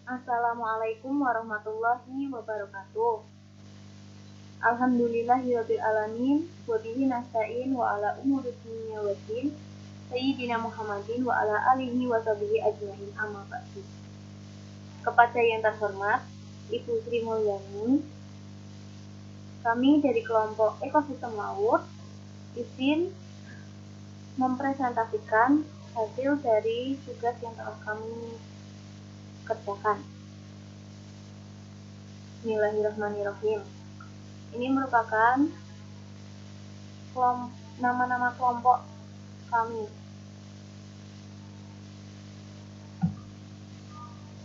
Assalamualaikum warahmatullahi wabarakatuh. Alhamdulillahirabbil alamin wa bihi nasta'in wa ala umuri dunya waddin. Sayyidina Muhammadin wa ala alihi wa sahbihi ajmain, amma ba'du. Kepada yang terhormat Ibu Sri Mulyani, kami dari kelompok Ekosistem Laut izin mempresentasikan hasil dari tugas yang telah kami kerjakan. Bismillahirrahmanirrahim. Ini merupakan nama-nama kelompok kami.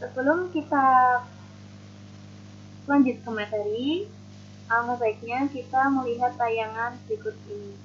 Sebelum kita lanjut ke materi, alangkah baiknya kita melihat tayangan berikut ini.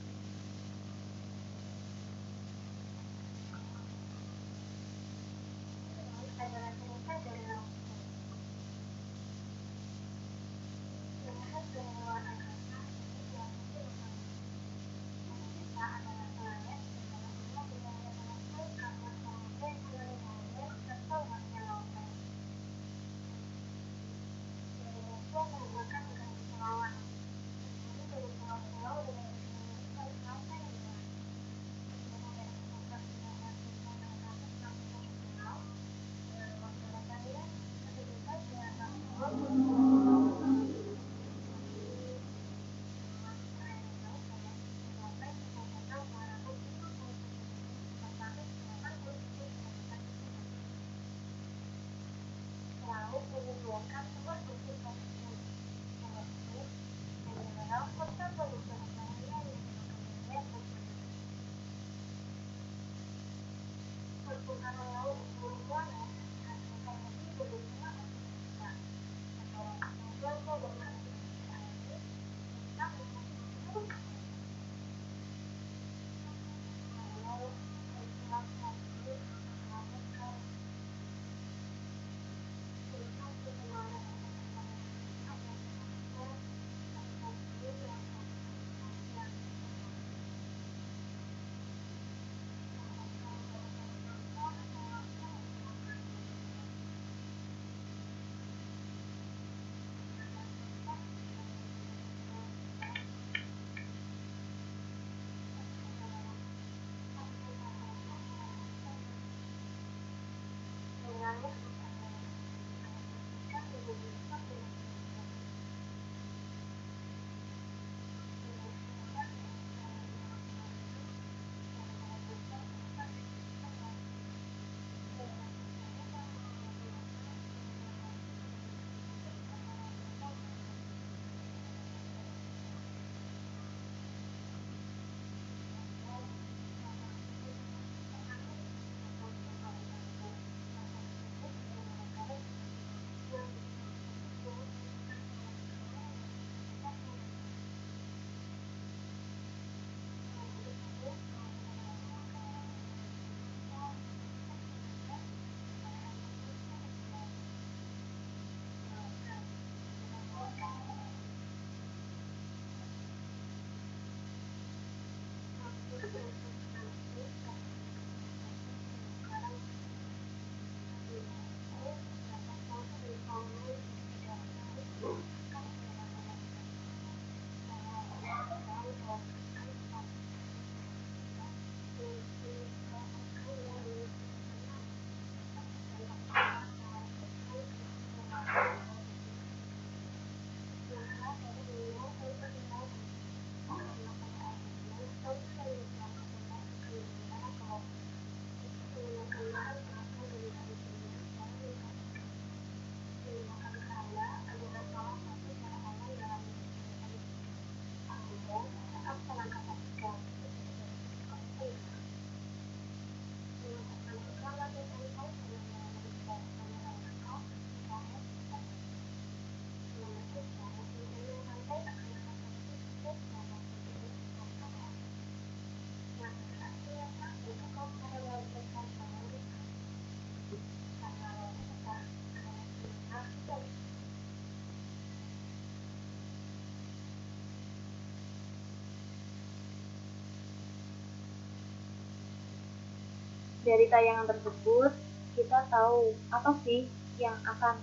Dari tayangan tersebut, kita tahu apa sih yang akan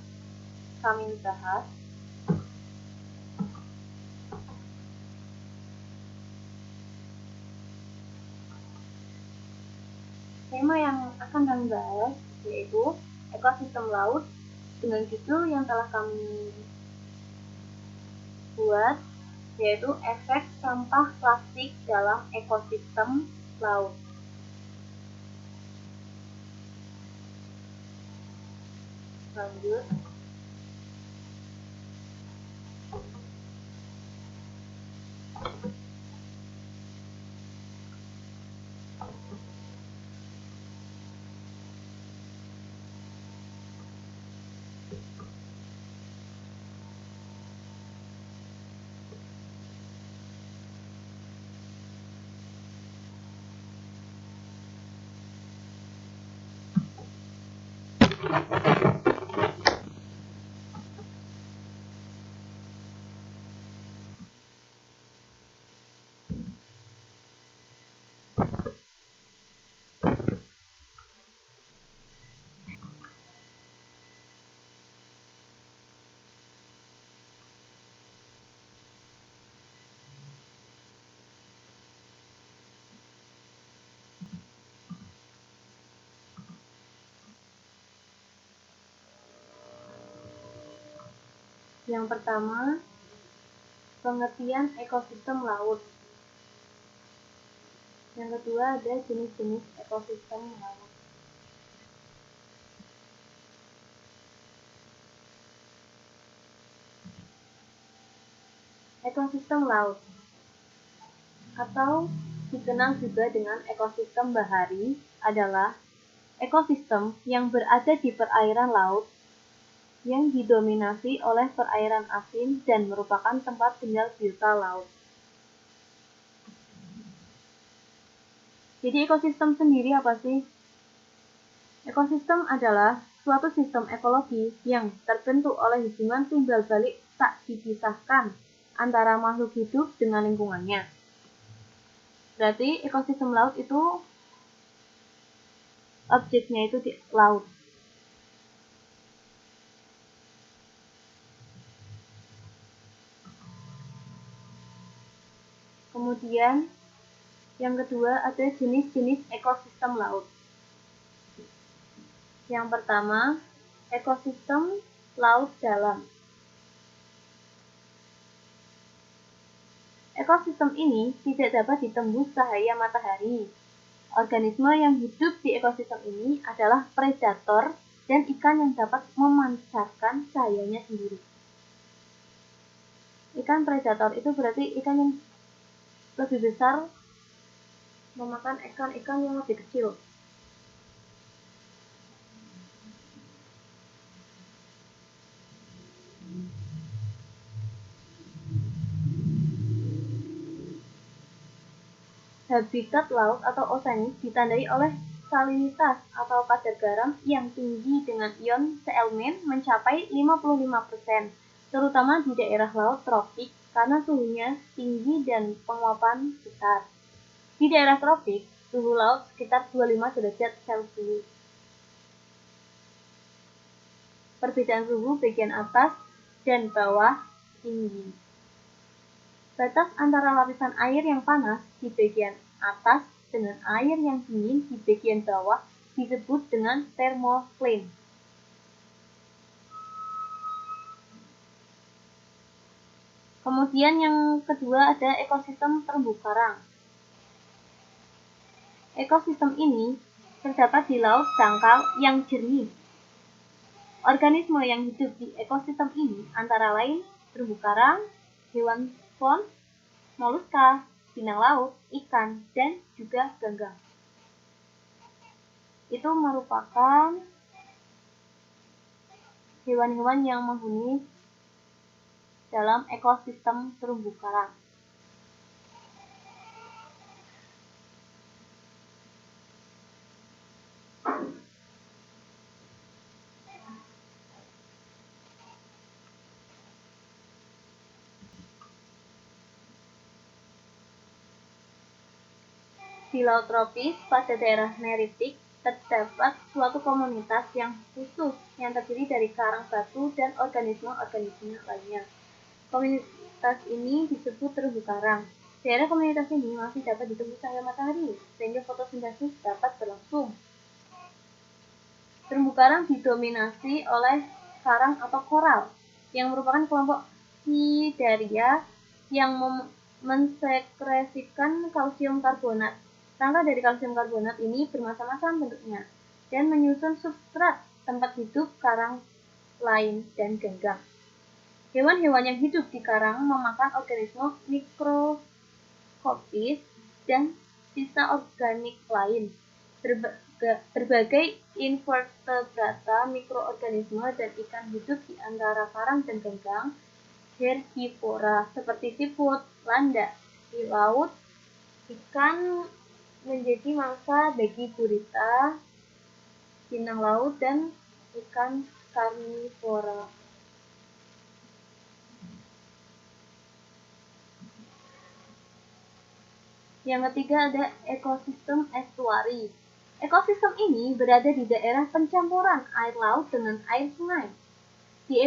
kami bahas. Tema yang akan kami bahas yaitu ekosistem laut dengan judul yang telah kami buat, yaitu efek sampah plastik dalam ekosistem laut. Lanjut. Yang pertama, pengertian ekosistem laut. Yang kedua, ada jenis-jenis ekosistem laut. Ekosistem laut atau dikenal juga dengan ekosistem bahari adalah ekosistem yang berada di perairan laut yang didominasi oleh perairan asin dan merupakan tempat tinggal biota laut. Jadi ekosistem sendiri apa sih? Ekosistem adalah suatu sistem ekologi yang terbentuk oleh hubungan timbal balik tak dipisahkan antara makhluk hidup dengan lingkungannya. Berarti ekosistem laut itu objeknya itu di laut. Kemudian yang kedua ada jenis-jenis ekosistem laut. Yang pertama, ekosistem laut dalam. Ekosistem ini tidak dapat ditembus cahaya matahari. Organisme yang hidup di ekosistem ini adalah predator dan ikan yang dapat memancarkan cahayanya sendiri. Ikan predator itu berarti ikan yang lebih besar memakan ikan-ikan yang lebih kecil. Habitat laut atau oceanis ditandai oleh salinitas atau kadar garam yang tinggi dengan ion seelemen mencapai 55%, terutama di daerah laut tropik karena suhunya tinggi dan penguapan besar. Di daerah tropik, suhu laut sekitar 25 derajat Celcius. Perbedaan suhu bagian atas dan bawah tinggi. Batas antara lapisan air yang panas di bagian atas dengan air yang dingin di bagian bawah disebut dengan thermocline. Kemudian yang kedua ada ekosistem terumbu karang. Ekosistem ini terdapat di laut dangkal yang jernih. Organisme yang hidup di ekosistem ini antara lain terumbu karang, hewan faun, moluska, binang laut, ikan, dan juga ganggang. Itu merupakan hewan-hewan yang menghuni dalam ekosistem terumbu karang. Di laut tropis pada daerah neritik terdapat suatu komunitas yang khusus yang terdiri dari karang batu dan organisme-organisme lainnya. Komunitas ini disebut terumbu karang. Daerah komunitas ini masih dapat ditembus cahaya matahari, sehingga fotosintesis dapat berlangsung. Terumbu karang didominasi oleh karang atau koral, yang merupakan kelompok Cnidaria yang mensekresikan kalsium karbonat. Rangka dari kalsium karbonat ini bermacam-macam bentuknya dan menyusun substrat tempat hidup karang lain dan ganggang. Hewan-hewan yang hidup di karang memakan organisme mikroskopis dan sisa organik lain. Berbagai invertebrata, mikroorganisme, dan ikan hidup di antara karang dan ganggang herbivora seperti siput, landak di laut. Ikan menjadi mangsa bagi gurita, bintang laut, dan ikan karnivora. Yang ketiga ada ekosistem estuari. Ekosistem ini berada di daerah pencampuran air laut dengan air sungai. Di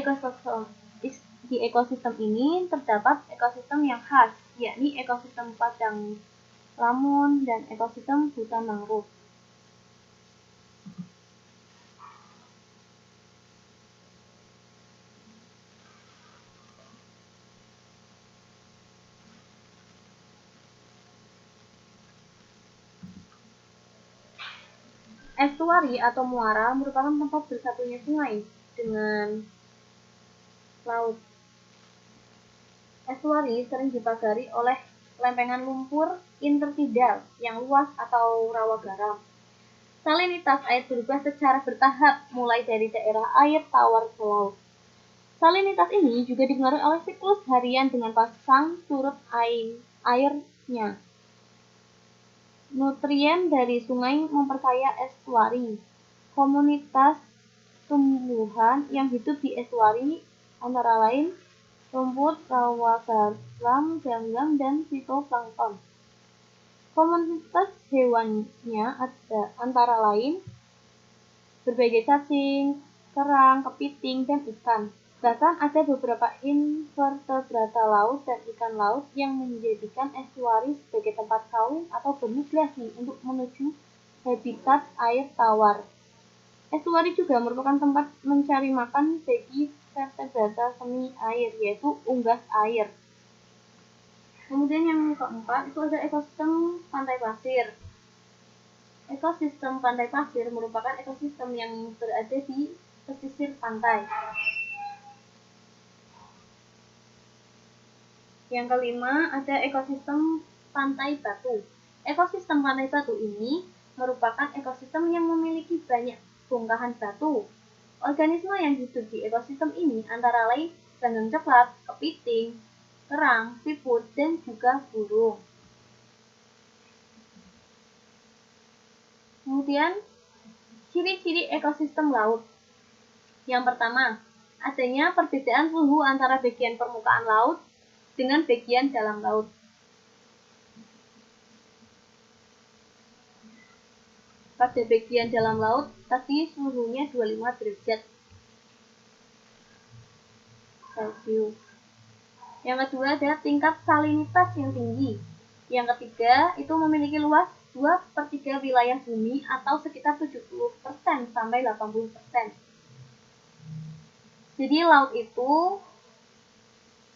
ekosistem ini terdapat ekosistem yang khas, yakni ekosistem padang lamun dan ekosistem hutan mangrove. Estuari atau muara merupakan tempat bersatunya sungai dengan laut. Estuari sering dipagari oleh lempengan lumpur intertidal yang luas atau rawa garam. Salinitas air berubah secara bertahap mulai dari daerah air tawar ke laut. Salinitas ini juga dipengaruhi oleh siklus harian dengan pasang surut airnya. Nutrien dari sungai memperkaya estuari. Komunitas tumbuhan yang hidup di estuari antara lain rumput, rawa garam, ganggang, dan fitoplankton. Komunitas hewannya ada antara lain berbagai cacing, kerang, kepiting, dan ikan. Bahkan ada beberapa invertebrata laut dan ikan laut yang menjadikan estuari sebagai tempat kawin atau bermigrasi untuk menuju habitat air tawar. Estuari juga merupakan tempat mencari makan bagi vertebrata semi air, yaitu unggas air. Kemudian yang keempat itu ada ekosistem pantai pasir. Ekosistem pantai pasir merupakan ekosistem yang berada di pesisir pantai. Yang kelima ada ekosistem pantai batu. Ekosistem pantai batu ini merupakan ekosistem yang memiliki banyak bongkahan batu. Organisme yang hidup di ekosistem ini antara lain ganggang coklat, kepiting, kerang, siput, dan juga burung. Kemudian, ciri-ciri ekosistem laut. Yang pertama, adanya perbedaan suhu antara bagian permukaan laut dengan bagian dalam laut. Pada bagian dalam laut, tadi suhunya 25 derajat Celcius. Yang kedua ada tingkat salinitas yang tinggi. Yang ketiga itu memiliki luas 2/3 wilayah bumi atau sekitar 70% sampai 80%. Jadi laut itu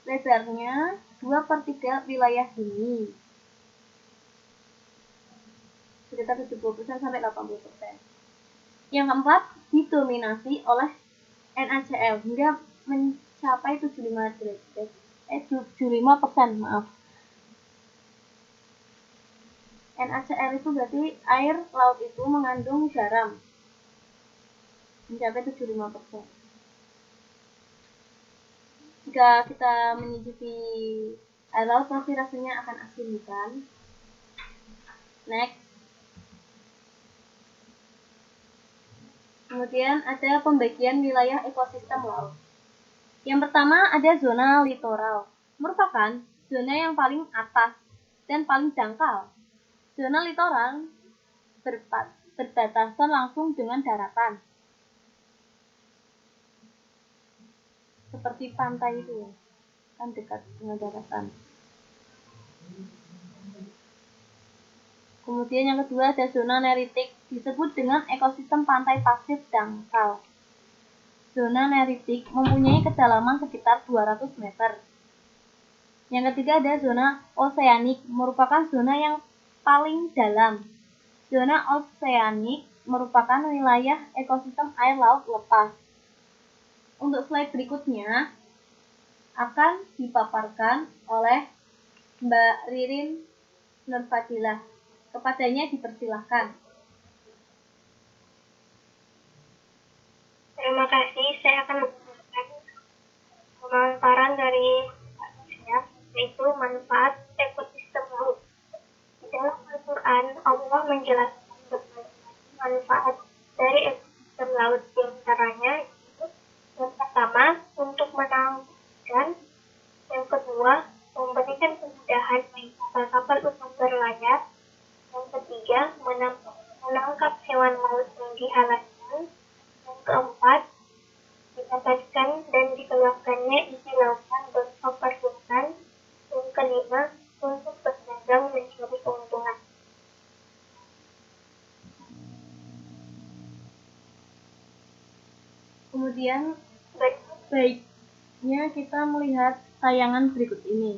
lebarnya 2/3 wilayah bumi. Sekitar 70% sampai 80%. Yang keempat didominasi oleh NaCl hingga mencapai 75%, maaf. NaCl itu berarti air laut itu mengandung garam mencapai 75%. Jika kita menyicipi air laut pasti rasanya akan asin, bukan? Next. Kemudian ada pembagian wilayah ekosistem laut. Yang pertama ada zona litoral, merupakan zona yang paling atas dan paling dangkal. Zona litoral berbatasan langsung dengan daratan. Seperti pantai itu, kan dekat dengan daratan. Kemudian yang kedua ada zona neritik, disebut dengan ekosistem pantai pasir dangkal. Zona neritik mempunyai kedalaman sekitar 200 meter. Yang ketiga ada zona oseanik, merupakan zona yang paling dalam. Zona oseanik merupakan wilayah ekosistem air laut lepas. Untuk slide berikutnya akan dipaparkan oleh Mbak Ririn Nurfadilah. Kepadanya dipersilahkan. Terima kasih. Saya akan memberikan pemaparan dari saya, yaitu manfaat ekosistem laut. Di dalam Al-Quran, Allah menjelaskan berbagai manfaat dari ekosistem laut. Di antaranya, yang pertama, untuk menangguhkan. Yang kedua, memberikan kemudahan bagi kapal-kapal untuk berlayar. Yang ketiga, menangkap hewan laut yang dihalalkan. Yang keempat, didapatkan dan dikeluarkannya isi lautan berupa perbuatan. Yang kelima, untuk berdagang mencari keuntungan. Kemudian baiknya kita melihat tayangan berikut ini.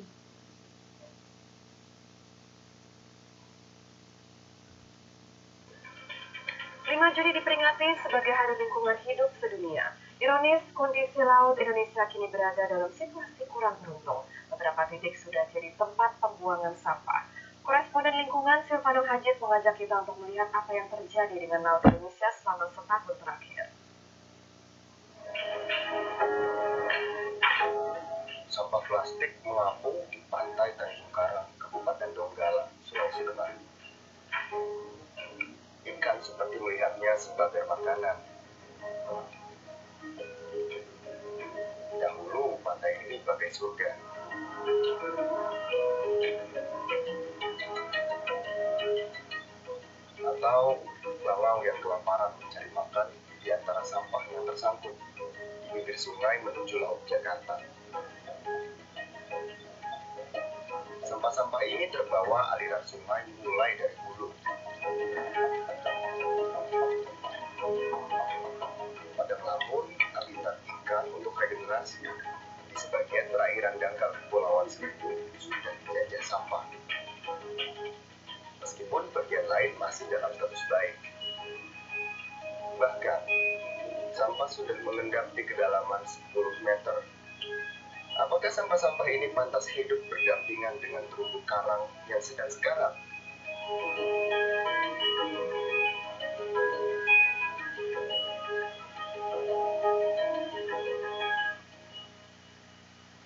Juni diperingati sebagai Hari Lingkungan Hidup Sedunia. Ironis, kondisi laut Indonesia kini berada dalam situasi kurang beruntung. Beberapa titik sudah jadi tempat pembuangan sampah. Koresponden lingkungan Silvano Hajid mengajak kita untuk melihat apa yang terjadi dengan laut Indonesia selama setahun terakhir. Sampah plastik mengapung di pantai Tanjung Karang, Kabupaten Donggala, Sulawesi Tengah. Ikan seperti melihatnya sebagai makanan. Dahulu pantai ini bagai surga. Atau bawang yang kelaparan mencari makan di antara sampah yang tersangkut di bibir sungai menuju laut Jakarta. Sampah-sampah ini terbawa aliran sungai mulai dari hulu. Padang Lampung, habitat ikan untuk regenerasi. Di sebagian perairan dangkal Kepulauan Seribu sudah dijajah sampah. Meskipun bagian lain masih dalam status baik. Bahkan, sampah sudah mengendap di kedalaman 10 meter. Apakah sampah-sampah ini pantas hidup berdampingan dengan terumbu karang yang sedang sekarat?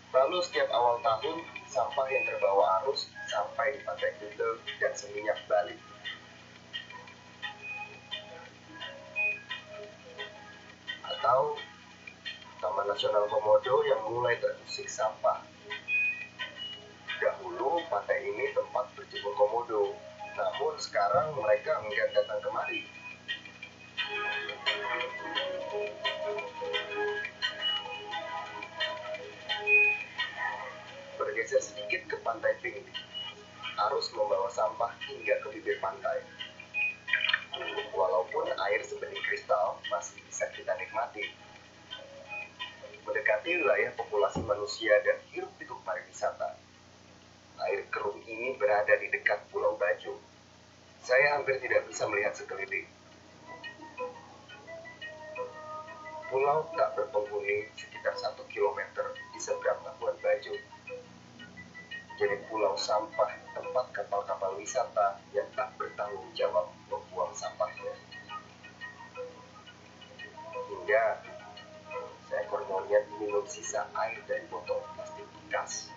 Lalu setiap awal tahun, sampah yang terbawa arus sampai di Pantai Kuta dan Seminyak Bali. Atau Taman Nasional Komodo yang mulai terusik sampah. Dahulu pantai ini tempat berjemur komodo, namun sekarang mereka enggan datang kemari. Bergeser sedikit ke Pantai Pink, arus membawa sampah hingga ke bibir pantai. Walaupun air sebening kristal masih bisa kita nikmati. Mendekati wilayah populasi manusia dan hiruk-pikuk pariwisata. Air keruh ini berada di dekat Pulau Bajo. Saya hampir tidak bisa melihat sekeliling. Pulau tak berpenghuni sekitar 1 kilometer di seberang Labuan Bajo. Jadi pulau sampah tempat kapal-kapal wisata yang tak bertanggung jawab membuang sampahnya. Hingga seekor monyet minum sisa air dari botol plastik bekas.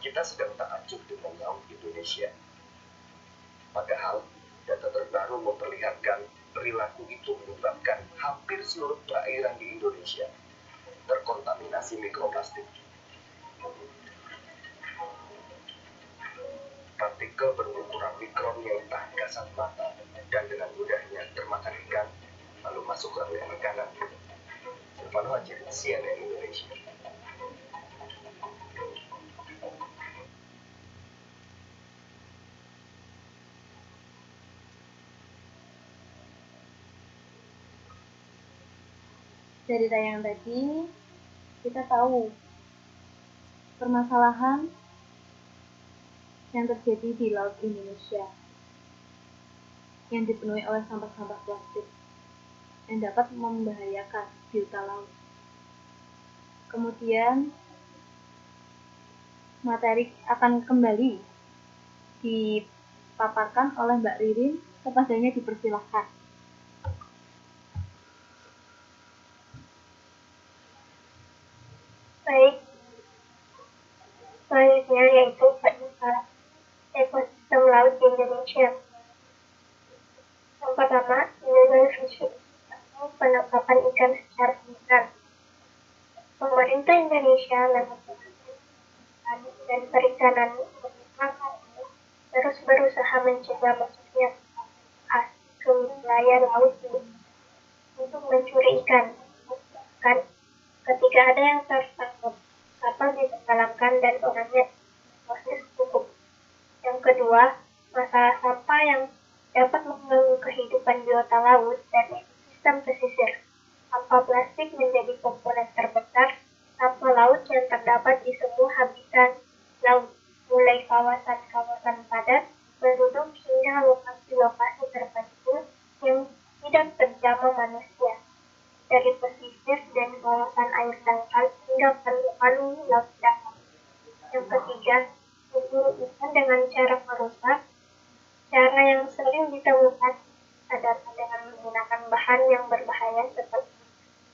Kita sedang tak acuh dengan laut Indonesia. Padahal data terbaru memperlihatkan perilaku itu menyebabkan hampir seluruh perairan di Indonesia terkontaminasi mikroplastik. partikel berukuran mikron yang tak kasat mata dan dengan mudahnya termakan ikan, lalu masuk ke rangkaian makanan. Silvano Hajid, CNN Indonesia. Dari tayangan tadi, kita tahu permasalahan yang terjadi di Laut Indonesia yang dipenuhi oleh sampah-sampah plastik yang dapat membahayakan biota laut. Kemudian, materi akan kembali dipaparkan oleh Mbak Ririn, kepadanya dipersilahkan. Baik, selanjutnya yaitu penyebaran ekosistem laut di Indonesia. Yang pertama, illegal fishing atau penangkapan ikan secara ilegal. Pemerintah Indonesia lewat dan Perikanan terus berusaha mencegah masuknya ke wilayah laut untuk mencuri ikan. Ketika ada yang tertangkap, kapal ditenggelamkan dan orangnya proses hukum. Yang kedua, masalah sampah yang dapat mengganggu kehidupan biota laut dan ekosistem pesisir. Sampah plastik menjadi komponen terbesar sampah laut yang terdapat di semua habitat laut, mulai kawasan-kawasan padat penduduk hingga lokasi-lokasi terpencil yang tidak terjamah manusia. Dari pesisir dan kawasan air dangkal hingga palu-palu laut dalam. Yang ketiga, memburu ikan dengan cara merusak. Cara yang sering ditemukan adalah dengan menggunakan bahan yang berbahaya seperti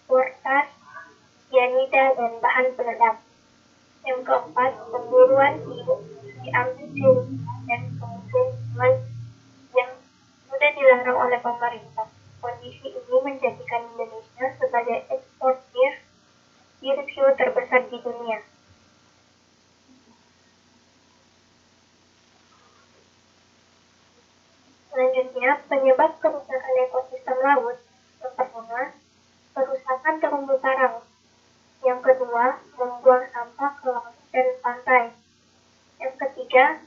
potas, cyanida, dan bahan peledak. Yang keempat, pemburuan hiu diambil jenis dan kemudian yang sudah dilarang oleh pemerintah. Kondisi ini menjadikan Indonesia sebagai eksportir hiu terbesar di dunia. Selanjutnya, penyebab kerusakan ekosistem laut. Yang pertama, kerusakan terumbu karang. Yang kedua, membuang sampah ke laut dan pantai. Yang ketiga,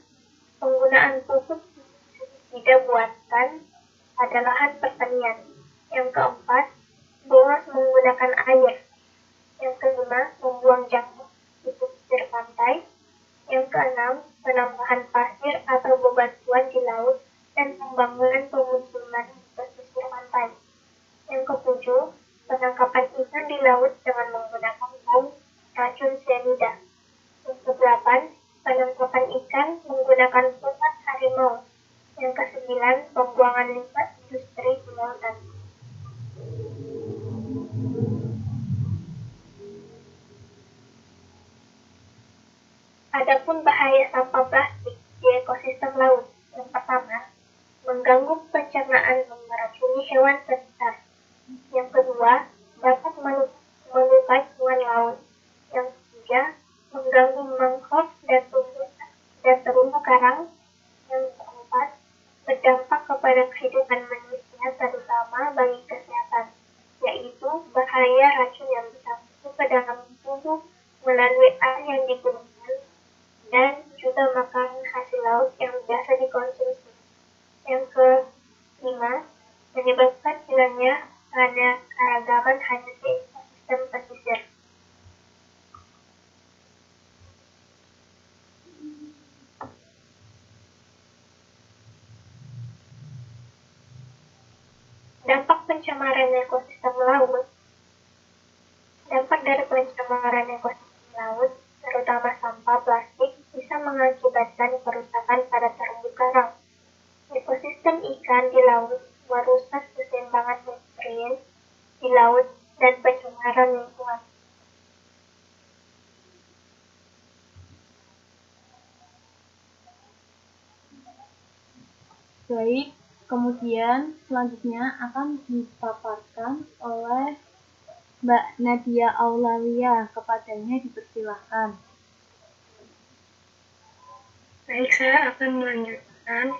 penggunaan pupuk tidak buatan pada lahan pertanian. Yang keempat, boros menggunakan air. Yang kelima, membuang jangkau di pesisir pantai. Yang keenam, penambahan pasir atau bebatuan di laut dan pembangunan pemukiman di pesisir pantai. Yang ketujuh, penangkapan ikan di laut dengan menggunakan racun cyanida. Yang kedelapan, penangkapan ikan menggunakan pukat harimau. Yang kesembilan, pembuangan limbah industri di lautan. Adapun bahaya sampah plastik di ekosistem laut. Yang pertama, mengganggu pencernaan dan meracuni hewan sekitar. Yang kedua, dapat melukai hewan laut. Yang ketiga, mengganggu mangrove dan terumbu karang. Yang keempat, berdampak kepada kehidupan manusia terutama bagi kesehatan, yaitu bahaya racun yang bisa masuk ke dalam tubuh melalui air yang digunakan dan juga makanan hasil laut yang biasa dikonsumsi. Yang kelima, menyebabkan hilangnya keragaman hayati ekosistem pesisir. Dampak pencemaran ekosistem laut. Dampak dari pencemaran ekosistem laut, terutama sampah plastik, bisa mengakibatkan kerusakan pada terumbu karang. Ekosistem ikan di laut merusak keseimbangan nutrien di laut dan pencemaran lingkungan. Baik, kemudian selanjutnya akan dipaparkan oleh Mbak Nadia Aulalia, kepadanya dipersilahkan. Baik, saya akan Dan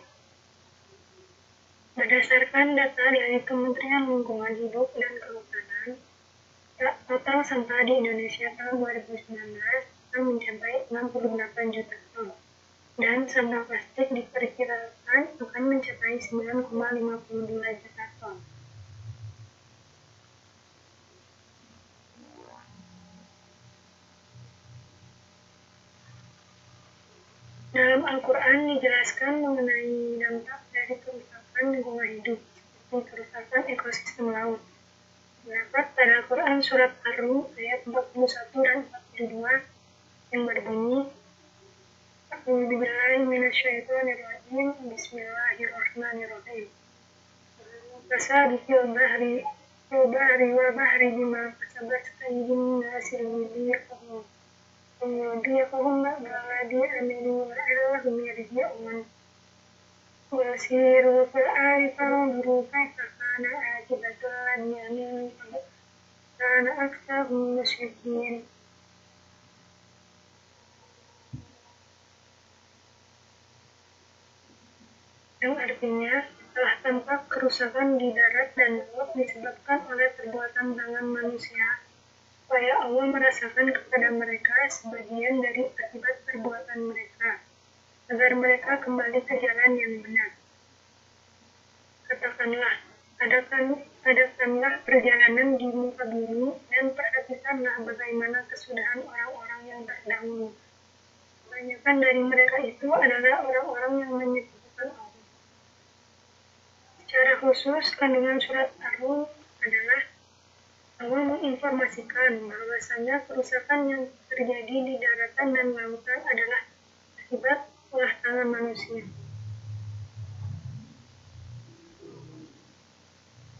berdasarkan data dari Kementerian Lingkungan Hidup dan Kehutanan, total sampah di Indonesia tahun 2019 akan mencapai 68 juta ton. Dan sampah plastik diperkirakan akan mencapai 9,52 juta ton. Dalam Al-Quran dijelaskan mengenai dampak dari kerusakan lingkungan hidup, seperti kerusakan ekosistem laut. Terdapat pada Al-Quran surat Ar-Rum ayat 41 dan 42 yang berbunyi, A'udzubillahi minasyaitonirrajim, Bismillahirrahmanirrahim. Fasadi fil bahri wa bahri bima kasabat aydin nasi liyuziqahum ba'di amilu la'allahum yarji'un. Wasiru fil ardi fanzuru kaifa kana aqibatul ladina min qabl kana aktsarahum musyrikin. Yang artinya telah tampak kerusakan di darat dan laut disebabkan oleh perbuatan tangan manusia, supaya Allah merasakan kepada mereka sebagian dari akibat perbuatan mereka, agar mereka kembali ke jalan yang benar. Katakanlah, adakanlah perjalanan di muka bumi dan perhatikanlah bagaimana kesudahan orang-orang yang terdahulu. Kebanyakan dari mereka itu adalah orang-orang yang menyekutukan Allah. Secara khusus, kandungan surat Ar-Rum adalah Allah menginformasikan bahwasanya kerusakan yang terjadi di daratan dan lautan adalah akibat ulah tangan manusia.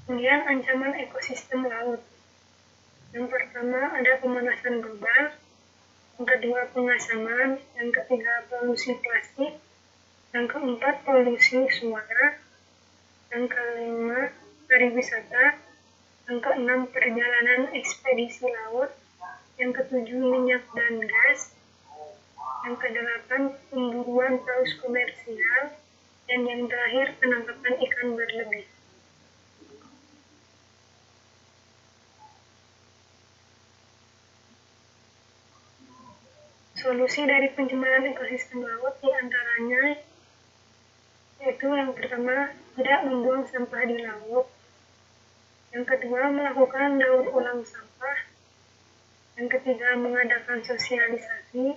Kemudian ancaman ekosistem laut. Yang pertama ada pemanasan global, yang kedua pengasaman, yang ketiga polusi plastik, yang keempat polusi suara, yang kelima pariwisata, yang keenam perjalanan ekspedisi laut, yang ketujuh minyak dan gas, yang kedelapan pemburuan paus komersial, dan yang terakhir penangkapan ikan berlebih. Solusi dari pencemaran ekosistem laut diantaranya yaitu yang pertama, tidak membuang sampah di laut. Yang kedua, melakukan daur ulang sampah. Yang ketiga, mengadakan sosialisasi.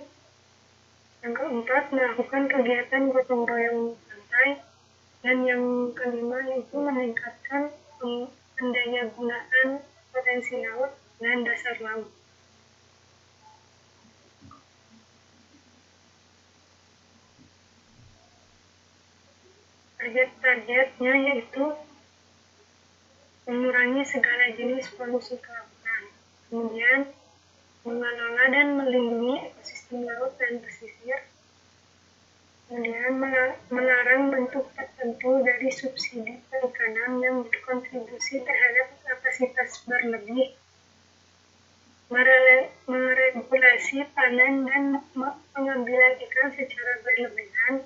Yang keempat, melakukan kegiatan gotong royong pantai. Dan yang kelima yaitu meningkatkan pendaya gunaan potensi laut dan dasar laut. Target-targetnya yaitu mengurangi segala jenis polusi kelautan, kemudian mengelola dan melindungi ekosistem laut dan pesisir, kemudian melarang bentuk tertentu dari subsidi perikanan yang berkontribusi terhadap kapasitas berlebih, meregulasi panen dan pengambilan ikan secara berlebihan,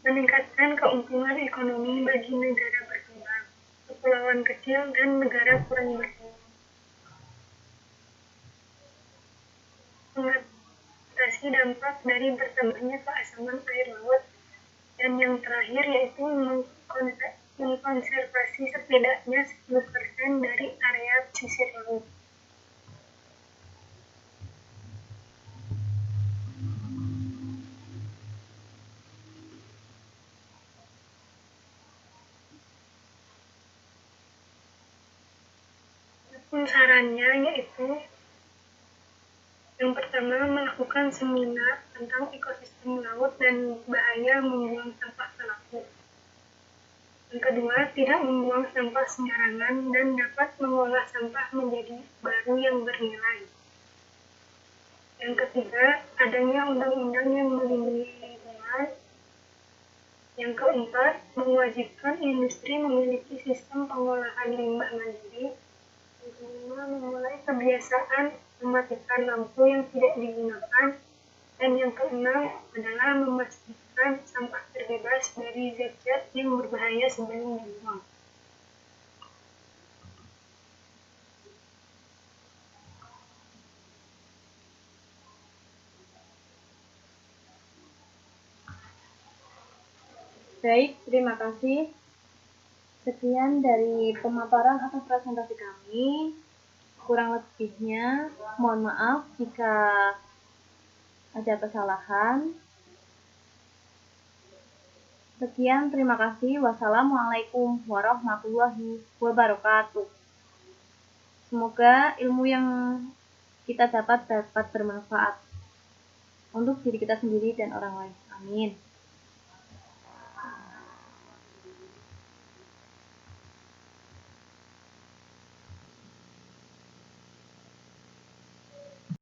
meningkatkan keuntungan ekonomi bagi negara berkembang, kepulauan kecil, dan negara kurang berkembang. Mengatasi dampak dari bertambahnya keasaman air laut, dan yang terakhir yaitu mengkonservasi setidaknya 10% dari area pesisir laut. Sarannya yaitu yang pertama, melakukan seminar tentang ekosistem laut dan bahaya membuang sampah ke laut. Yang kedua, tidak membuang sampah sembarangan dan dapat mengolah sampah menjadi baru yang bernilai. Yang ketiga, adanya undang-undang yang melindungi lingkungan. Yang keempat, mewajibkan industri memiliki sistem pengolahan limbah mandiri. Yang kelima, memulai kebiasaan mematikan lampu yang tidak digunakan. Dan yang keenam adalah memastikan sampah terbebas dari zat-zat yang berbahaya sebelum dibuang. Baik, terima kasih. Sekian dari pemaparan atau presentasi kami. Kurang lebihnya, mohon maaf jika ada kesalahan. Sekian, terima kasih. Wassalamualaikum warahmatullahi wabarakatuh. Semoga ilmu yang kita dapat bermanfaat untuk diri kita sendiri dan orang lain. Amin.